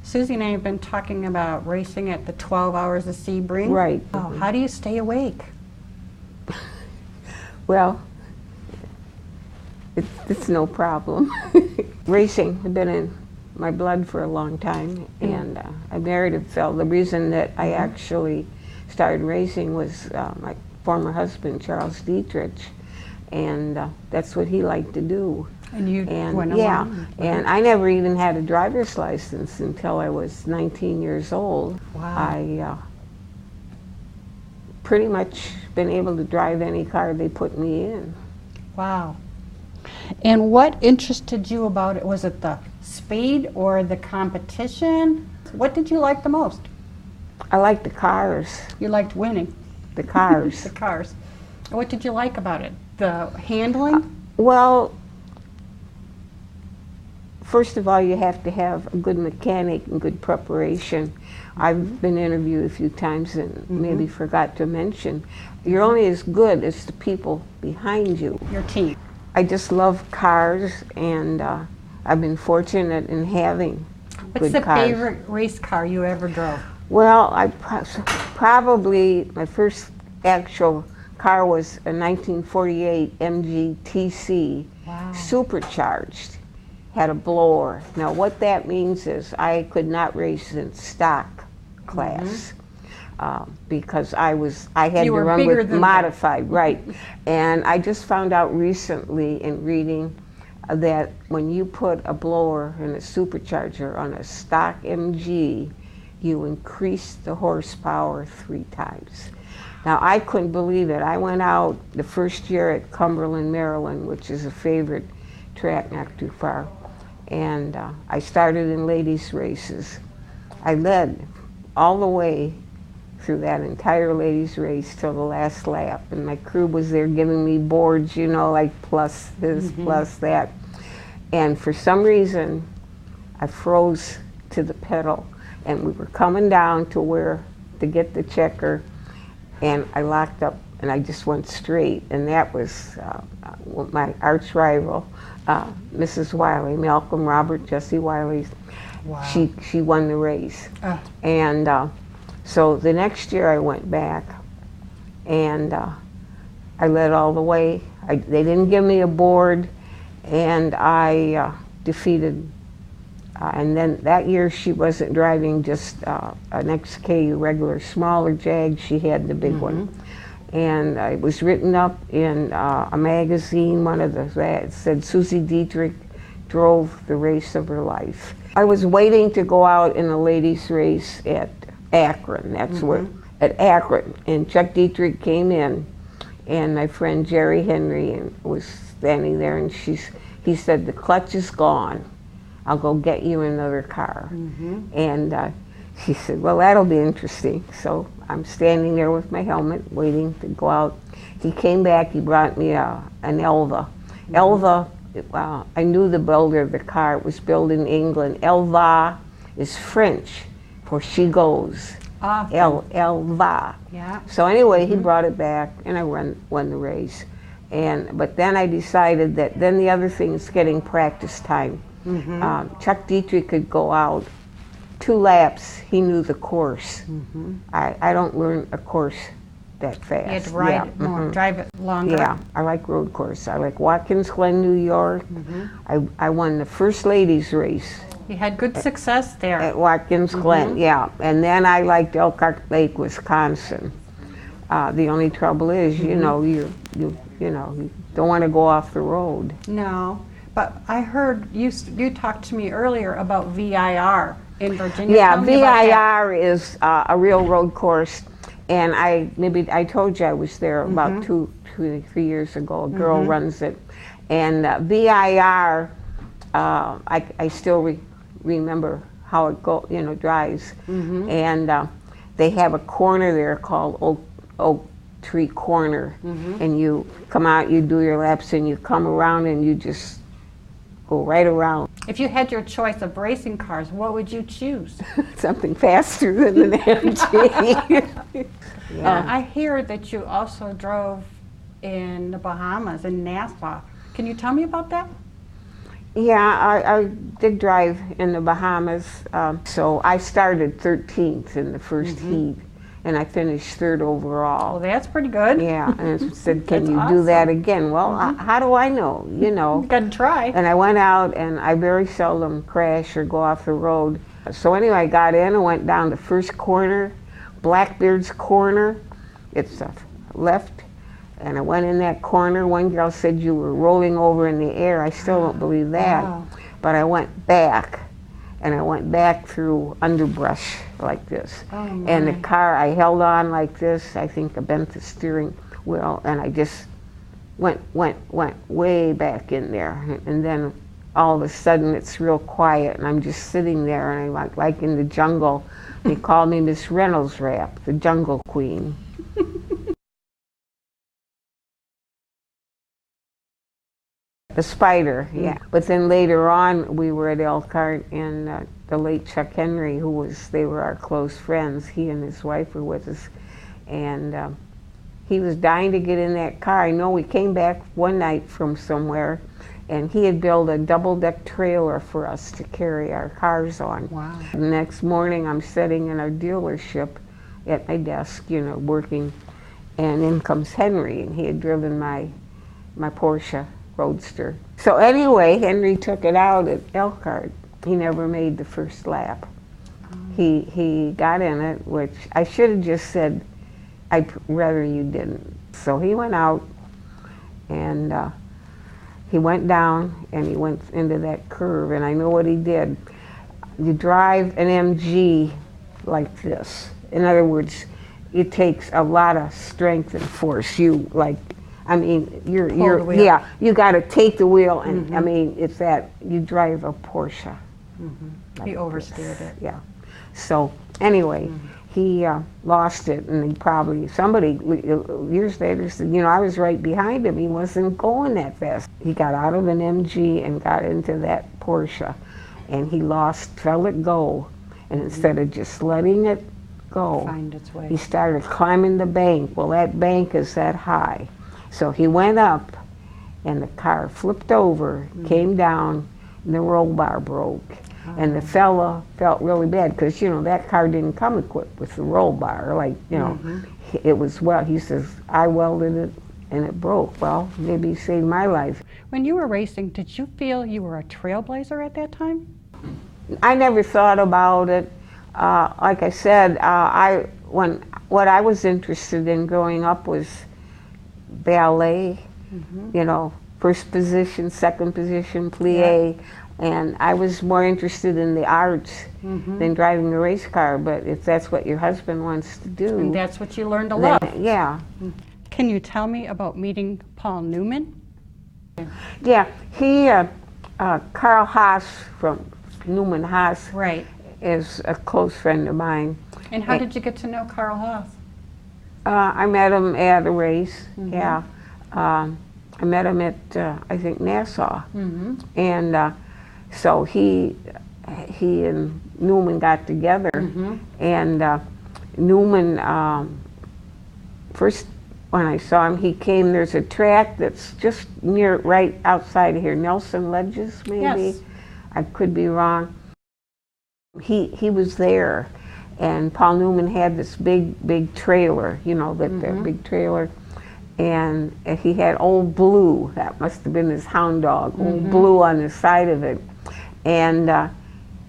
Suzy and I have been talking about racing at the 12 Hours of Sebring. Right. Oh, how do you stay awake? Well, it's no problem. Racing has been in my blood for a long time, and I married a fellow. The reason that I actually started racing was my former husband, Charles Dietrich, and that's what he liked to do. And you went yeah, along? and I never even had a driver's license until I was 19 years old. Wow. I pretty much been able to drive any car they put me in. Wow. And what interested you about it? Was it the speed or the competition? What did you like the most? I like the cars. You liked winning. The cars. The cars. And what did you like about it? The handling? Well, first of all, you have to have a good mechanic and good preparation. I've been interviewed a few times and maybe forgot to mention, you're only as good as the people behind you. Your team. I just love cars, and I've been fortunate in having What's good the cars. favorite race car you ever drove? Well, probably my first actual car was a 1948 MG TC, Wow. supercharged, had a blower. Now what that means is I could not race in stock class because I had to run with modified, right. And I just found out recently in reading that when you put a blower and a supercharger on a stock MG, you increase the horsepower 3 times. Now I couldn't believe it. I went out the first year at Cumberland, Maryland, which is a favorite track not too far, and I started in ladies races. I led all the way through that entire ladies race till the last lap, and my crew was there giving me boards, you know, like plus this, plus that. And for some reason, I froze to the pedal, and we were coming down to get the checker, and I locked up, and I just went straight, and that was my arch rival, Mrs. Wiley, Malcolm Robert Jesse Wiley. Wow. She won the race. And so the next year I went back, and I led all the way. They didn't give me a board, and I defeated, and then that year she wasn't driving just an XK regular smaller Jag, she had the big one. And it was written up in a magazine, one of that said Suzy Dietrich drove the race of her life. I was waiting to go out in a ladies race at Akron, that's where, at Akron, and Chuck Dietrich came in, and my friend Jerry Henry was standing there, and he said, the clutch is gone, I'll go get you another car. And he said, well, that'll be interesting. So I'm standing there with my helmet waiting to go out. He came back, he brought me an Elva. Elva, I knew the builder of the car, it was built in England. Elva is French for she goes. Elva. Yeah. So anyway, he brought it back, and I won the race. But then I decided that then the other thing is getting practice time. Chuck Dietrich could go out 2 laps, he knew the course. I don't learn a course that fast. You had to ride it more, drive it longer. Yeah, I like road course. I like Watkins Glen, New York. I won the first ladies race. You had good success there. At Watkins Glen, yeah. And then I liked Elkhart Lake, Wisconsin. The only trouble is, you know, you don't want to go off the road. No, but I heard you talked to me earlier about VIR in Virginia. Yeah, Tell me about that. VIR is a real road course, and I told you I was there about 2 to 3 years ago. A girl runs it, and VIR, I still remember how it drives, and they have a corner there called Oak Tree Corner, and you come out, you do your laps, and you come around, and you just go right around. If you had your choice of racing cars, what would you choose? Something faster than an MG. I hear that you also drove in the Bahamas, in Nassau. Can you tell me about that? Yeah, I did drive in the Bahamas. So I started 13th in the first heat, and I finished 3rd overall. Well, that's pretty good. Yeah, and it said, can That's you do that again? Well, how do I know? You know. You gotta try. And I went out, and I very seldom crash or go off the road. So anyway, I got in and went down the first corner, Blackbeard's corner. It's a left. And I went in that corner. One girl said you were rolling over in the air. I still don't believe that. Wow. But I went back, and I went back through underbrush like this. Oh, and the my. car, I held on like this. I think I bent the steering wheel, and I just went way back in there. And then all of a sudden it's real quiet, and I'm just sitting there, and I'm like in the jungle. They call me Miss Reynolds Wrap, the Jungle Queen. The Spider, yeah. But then later on, we were at Elkhart, and the late Chuck Henry, they were our close friends. He and his wife were with us, and he was dying to get in that car. I know we came back one night from somewhere, and he had built a double-deck trailer for us to carry our cars on. Wow. The next morning, I'm sitting in our dealership at my desk, you know, working, and in comes Henry, and he had driven my Porsche Roadster. So anyway, Henry took it out at Elkhart. He never made the first lap. He got in it, which I should have just said, I'd rather you didn't. So he went out, and he went down, and he went into that curve, and I know what he did. You drive an MG like this. In other words, it takes a lot of strength and force. I mean, yeah, you got to take the wheel, and I mean, it's that you drive a Porsche. He oversteered it. Yeah. So anyway, he lost it, and somebody years later said, you know, I was right behind him. He wasn't going that fast. He got out of an MG and got into that Porsche, and he fell it go, and instead of just letting it go, Find its way. he started climbing the bank. Well, that bank is that high. So he went up, and the car flipped over, came down, and the roll bar broke. And the fella felt really bad, because, you know, that car didn't come equipped with the roll bar. Like, you know, it was, he says, I welded it, and it broke. Well, maybe he saved my life. When you were racing, did you feel you were a trailblazer at that time? I never thought about it. Like I said, what I was interested in growing up was ballet, you know, first position, second position, plie, and I was more interested in the arts than driving a race car. But if that's what your husband wants to do, And that's what you learned to love. yeah. Can you tell me about meeting Paul Newman? Yeah, he, Carl Haas from Newman Haas, Right. is a close friend of mine. And how did you get to know Carl Haas? I met him at a race, yeah. I met him at, I think, Nassau. And so he and Newman got together. And Newman, first when I saw him, he came, there's a track that's just right outside of here, Nelson Ledges, maybe? Yes. I could be wrong. He was there. And Paul Newman had this big trailer, you know, that big trailer, and he had Old Blue. That must have been his hound dog, Old Blue on the side of it, and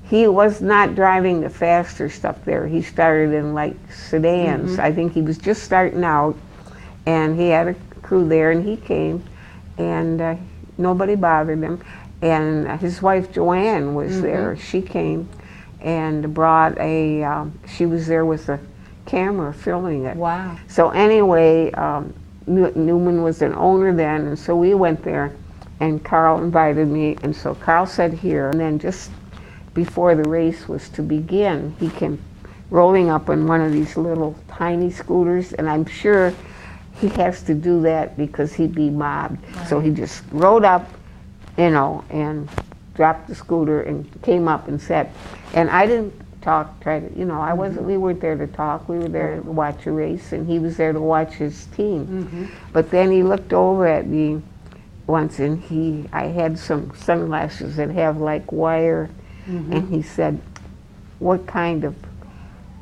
he was not driving the faster stuff there. He started in like sedans. I think he was just starting out, and he had a crew there, and he came, and nobody bothered him. And his wife Joanne was there. She came and brought she was there with a camera filming it. Wow. So anyway, Newman was an owner then, and so we went there, and Carl invited me, and so Carl said here, and then just before the race was to begin, he came rolling up on one of these little tiny scooters, and I'm sure he has to do that because he'd be mobbed. Right. So he just rode up, you know, and dropped the scooter and came up and sat. And I didn't talk, I wasn't, we weren't there to talk, we were there to watch a race, and he was there to watch his team. But then he looked over at me, once, and I had some sunglasses that have like wire, and he said, what kind of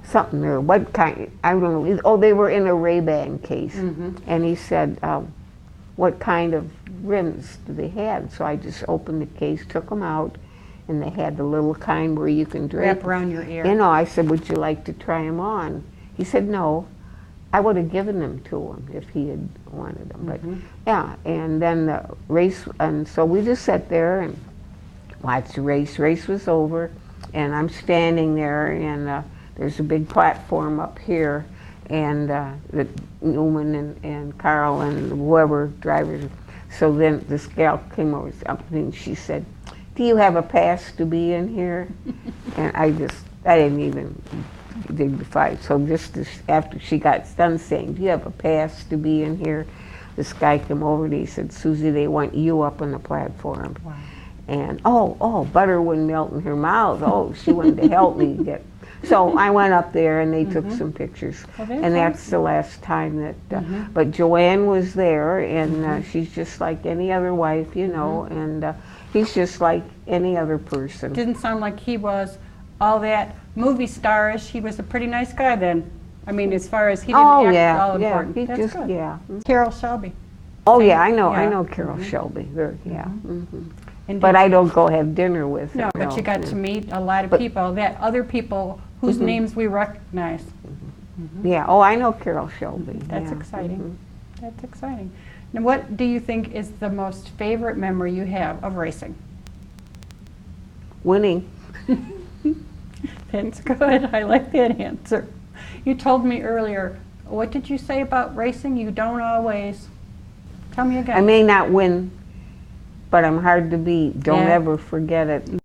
something, or what kind, I don't know, oh, they were in a Ray-Ban case, and he said, what kind of rims do they have? So I just opened the case, took them out, and they had the little kind where you can drape. Wrap around your ear. You know, I said, would you like to try them on? He said, no. I would have given them to him if he had wanted them. But yeah, and then the race, and so we just sat there and watched the race. Race was over, and I'm standing there, and there's a big platform up here, and the Newman and Carl and whoever drivers. So then this gal came over and she said, do you have a pass to be in here? And I didn't even dignify. So just after she got done saying, do you have a pass to be in here? This guy came over and he said, Suzy, they want you up on the platform. Wow. And butter wouldn't melt in her mouth. Oh, she wanted to help me get. So I went up there and they took some pictures. Oh, and that's awesome. the last time that, but Joanne was there, and she's just like any other wife, you know, and he's just like any other person. Didn't sound like he was all that movie starish. He was a pretty nice guy then. I mean, as far as he didn't act all important. He That's just, good. yeah. Carol Shelby. Oh yeah, I know Yeah. Carol Shelby, very, yeah. And But I don't go have dinner with her. No, but you got to meet a lot of But- people, that other people whose names we recognize. Yeah, oh, I know Carol Shelby. That's yeah. exciting. That's exciting. Now, what do you think is the most favorite memory you have of racing? Winning. That's good. I like that answer. You told me earlier, what did you say about racing? You don't always. Tell me again. I may not win, but I'm hard to beat. Don't Yeah. ever forget it.